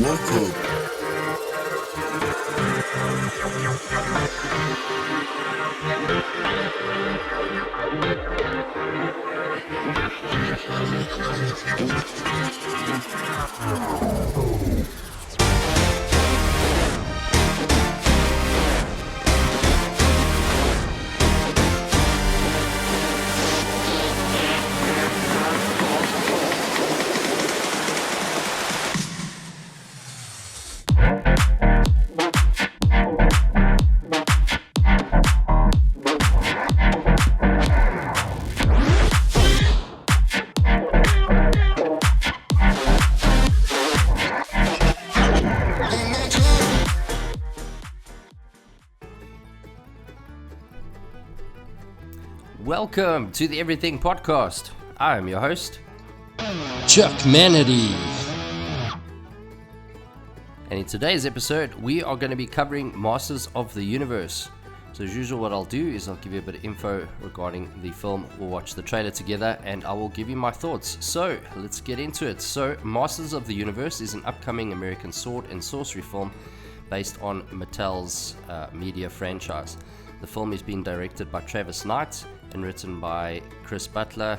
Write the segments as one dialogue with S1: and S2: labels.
S1: Welcome.
S2: Welcome to the Everything Podcast. I am your host,
S3: Chuck Manatee.
S2: and in today's episode, we are going to be covering Masters of the Universe. So as usual, what I'll do is I'll give you a bit of info regarding the film. We'll watch the trailer together, and I will give you my thoughts. So let's get into it. So Masters of the Universe is an upcoming American sword and sorcery film based on Mattel's media franchise. The film is being directed by Travis Knight and written by Chris Butler,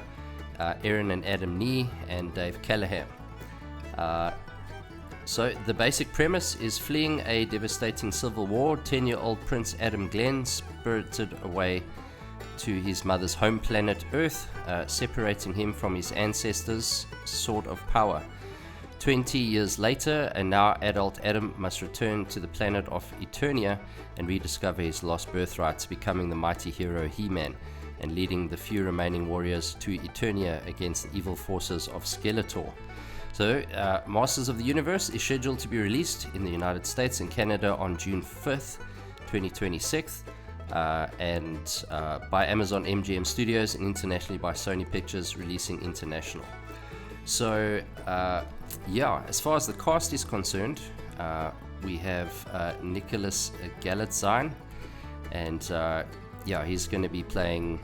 S2: Aaron and Adam Nee, and Dave Callahan. So the basic premise is fleeing a devastating civil war, 10-year-old Prince Adam Glenn spirited away to his mother's home planet Earth, separating him from his ancestors' sword of power. 20 years later, a now adult Adam must return to the planet of Eternia and rediscover his lost birthright, becoming the mighty hero He-Man and leading the few remaining warriors to Eternia against the evil forces of Skeletor. So, Masters of the Universe is scheduled to be released in the United States and Canada on June 5th, 2026, and by Amazon MGM Studios and internationally by Sony Pictures Releasing International. So, as far as the cast is concerned, we have Nicholas Galitzine, and he's going to be playing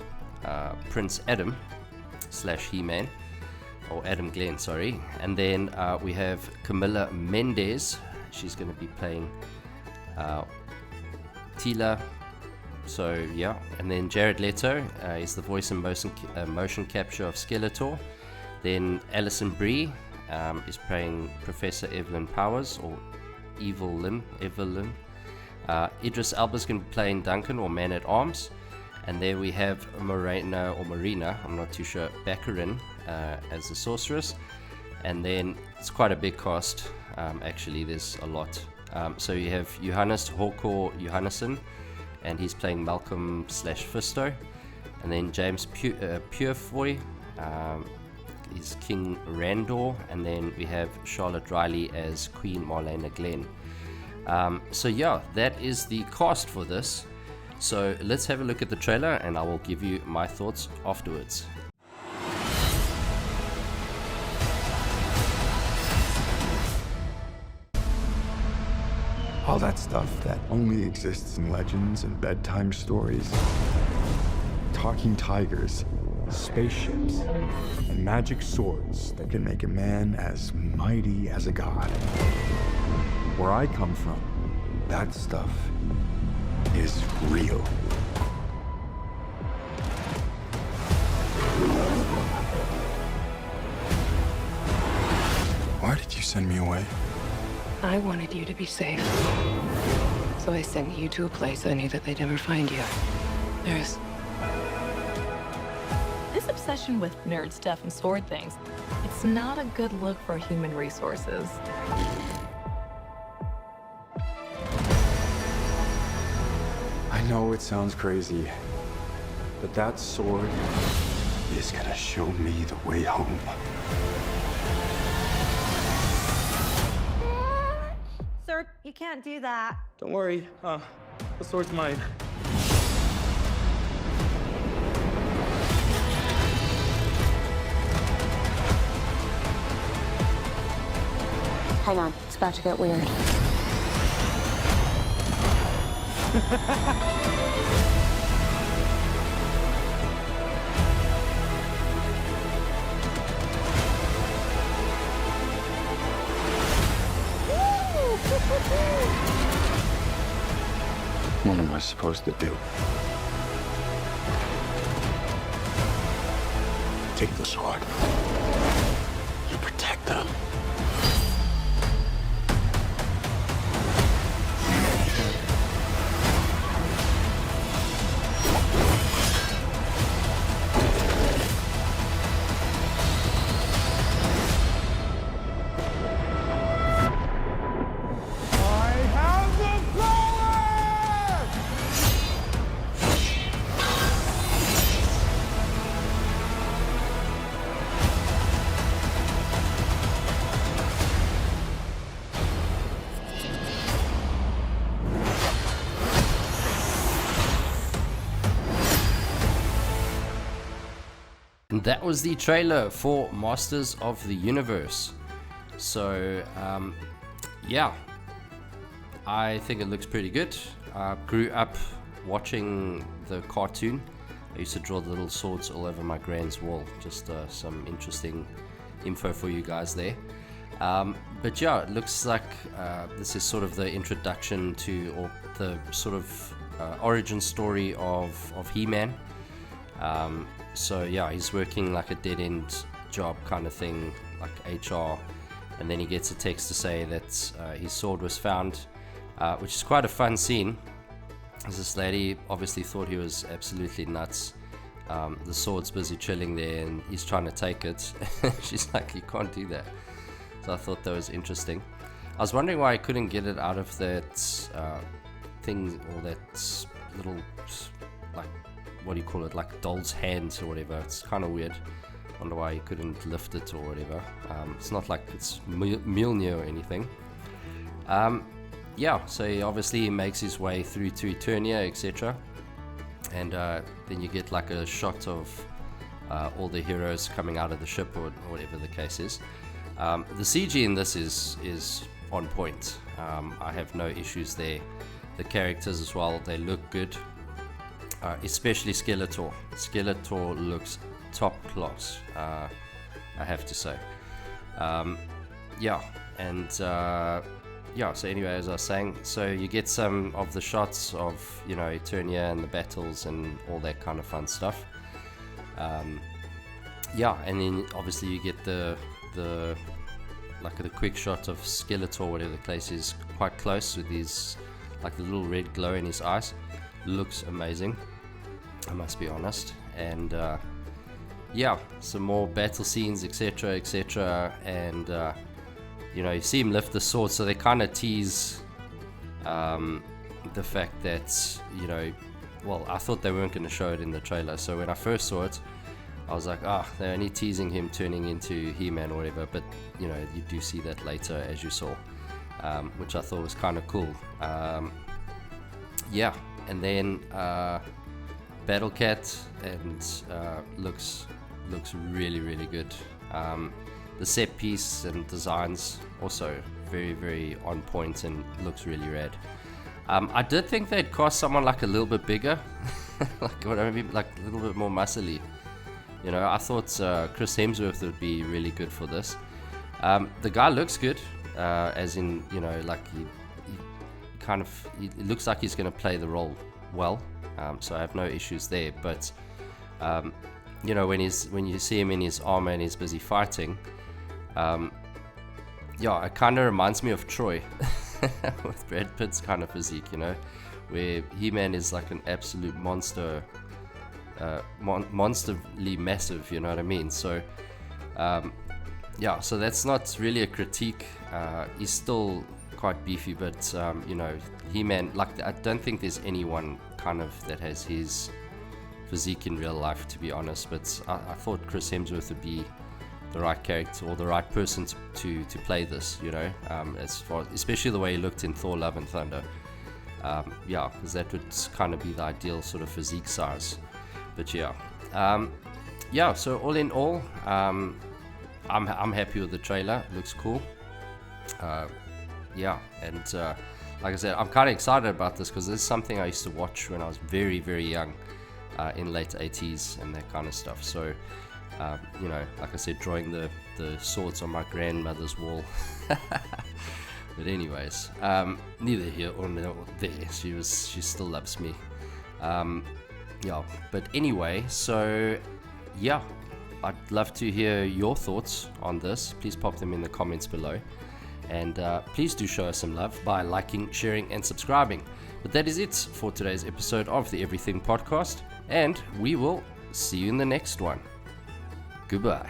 S2: Prince Adam / He-Man, or Adam Glenn, sorry. And then we have Camila Mendes. She's going to be playing Tila. So and then Jared Leto is the voice and motion capture of Skeletor. Then Alison Brie is playing Professor Evelyn Powers, or Evelyn. Idris Elba's going to be playing Duncan, or Man at Arms. And there we have Marina, I'm not too sure, Baccarin as the sorceress. And then it's quite a big cast, actually, there's a lot. So you have Johannes Håkor Johannesson, and he's playing Malcolm / Fisto. And then James Purefoy is King Randor. And then we have Charlotte Riley as Queen Marlena Glenn. That is the cast for this. So let's have a look at the trailer and I will give you my thoughts afterwards.
S1: All that stuff that only exists in legends and bedtime stories. Talking tigers, spaceships, and magic swords that can make a man as mighty as a god. Where I come from, that stuff is real. Why did you send me away?
S4: I wanted you to be safe. So I sent you to a place I knew that they'd never find you. There's...
S5: This obsession with nerd stuff and sword things, it's not a good look for human resources.
S1: I know it sounds crazy, but that sword is gonna show me the way home.
S6: Sir, you can't do that.
S7: Don't worry, the sword's mine.
S6: Hang on, it's about to get weird.
S1: What am I supposed to do? Take the sword. You protect them.
S2: And that was the trailer for Masters of the Universe. So, yeah, I think it looks pretty good. I grew up watching the cartoon. I used to draw the little swords all over my grand's wall. Just some interesting info for you guys there. But yeah, it looks like this is sort of the introduction to, or the sort of origin story of He-Man. So yeah, he's working like a dead-end job kind of thing, like HR, and then he gets a text to say that his sword was found, which is quite a fun scene. This lady obviously thought he was absolutely nuts. The sword's busy chilling there and he's trying to take it. She's like, you can't do that. So I thought that was interesting. I was wondering why I couldn't get it out of that thing, or that little, like, what do you call it, like doll's hands or whatever. It's kind of weird. Wonder why he couldn't lift it or whatever. It's not like it's Mjolnir or anything. Yeah, so he obviously makes his way through to Eternia, etc. And then you get like a shot of all the heroes coming out of the ship, or whatever the case is. The CG in this is on point. I have no issues there. The characters as well, they look good. Especially Skeletor. Skeletor looks top class, I have to say. Yeah, and yeah, so anyway, as I was saying, so you get some of the shots of, you know, Eternia and the battles and all that kind of fun stuff. Yeah, and then obviously you get the like the quick shot of Skeletor, whatever the case is, quite close with his, like the little red glow in his eyes. Looks amazing, I must be honest. And yeah, some more battle scenes, etc, etc. And you know, you see him lift the sword, so they kind of tease the fact that, you know, well, I thought they weren't going to show it in the trailer. So when I first saw it, I was like, they're only teasing him turning into He-Man or whatever. But you know, you do see that later, as you saw, which I thought was kind of cool. Yeah, and then Battle Cat, and looks really, really good. The set piece and designs also very, very on point and looks really rad. I did think they'd cast someone like a little bit bigger, like whatever, like a little bit more muscly. You know, I thought Chris Hemsworth would be really good for this. The guy looks good, as in, you know, like it looks like he's going to play the role well. So I have no issues there. But you know, when you see him in his armor and he's busy fighting, yeah, it kind of reminds me of Troy with Brad Pitt's kind of physique, you know, where He-Man is like an absolute monster, monsterly massive, you know what I mean? So yeah, so that's not really a critique. He's still quite beefy, but you know, He-Man, like, I don't think there's anyone kind of that has his physique in real life, to be honest. But I thought Chris Hemsworth would be the right character, or the right person to play this, you know, as far, especially the way he looked in Thor: Love and Thunder. Yeah, because that would kind of be the ideal sort of physique size. But yeah, yeah. So all in all, I'm happy with the trailer. It looks cool. Yeah, and like I said, I'm kind of excited about this because this is something I used to watch when I was very, very young, in late 80s and that kind of stuff. So you know, like I said, drawing the swords on my grandmother's wall But anyways, neither here or there. She still loves me. Yeah. But anyway, so yeah, I'd love to hear your thoughts on this. Please pop them in the comments below. And please do show us some love by liking, sharing, and subscribing. But that is it for today's episode of the Everything Podcast. And we will see you in the next one. Goodbye.